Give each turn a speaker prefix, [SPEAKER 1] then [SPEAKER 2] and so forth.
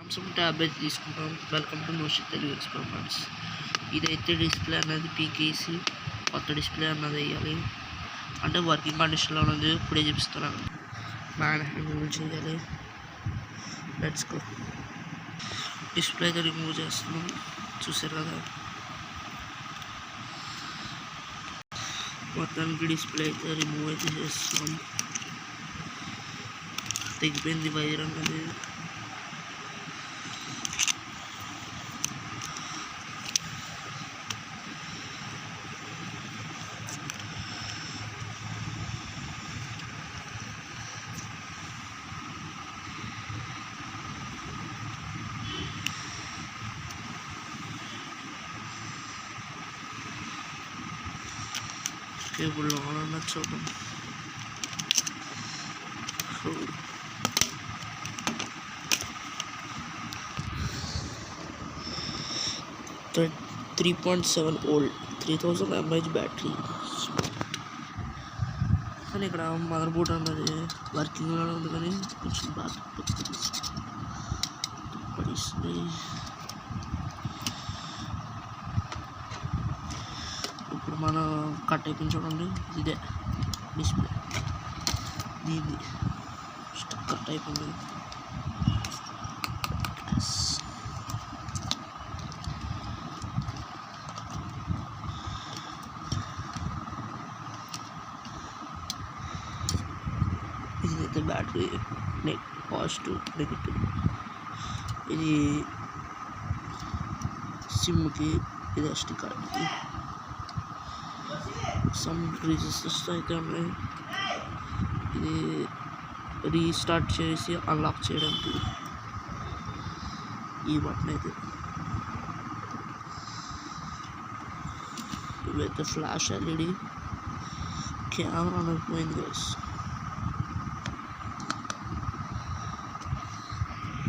[SPEAKER 1] Samsung tablet తీసుకున్నాం. Welcome to Noshith Telugu experiments. ఇదైతే display అనేది పీకేసి కొత్త డిస్ప్లే అన్నది వేయాలి. అంటే వర్కింగ్ కండిషన్లో ఉన్నది ఇప్పుడే చూపిస్తున్నాను. మ్యాన్ హ్యాండిల్ చేయాలి. Let's go. డిస్ప్లే అయితే రిమూవ్ చేస్తున్నాం. చూసారు కదా, మొత్తానికి డిస్ప్లే అయితే రిమూవ్ అయితే చేస్తున్నాం. తెగిపోయింది వైర్ అన్నది. కేబుల్ ఆన్ అన్న చూద్దాం. Thread 3.7 volt 3000 mAh battery. కానీ ఇక్కడ మదర్ బోర్డ్ అన్నది వర్కింగ్లో ఉంది, కానీ కొంచెం బాగా పడిస్తుంది. ఇప్పుడు మనం కట్ అయిపోయింది చూడండి, ఇదే డిస్ప్లే. దీన్ని కట్ అయిపోయింది. ఇదైతే బ్యాటరీ పాజిటివ్ నెగిటివ్. ఇది సిమ్కి, ఇది ఎస్డి కార్డ్కి. సమ్ రిజిస్టర్స్ అయితే ఉన్నాయి. ఇది రీస్టార్ట్ చేసి అన్లాక్ చేయడానికి ఈ బటన్ అయితే. ఇవైతే ఫ్లాష్ ఎల్ఈడి. కెమెరా అనేది పోయింది గైస్.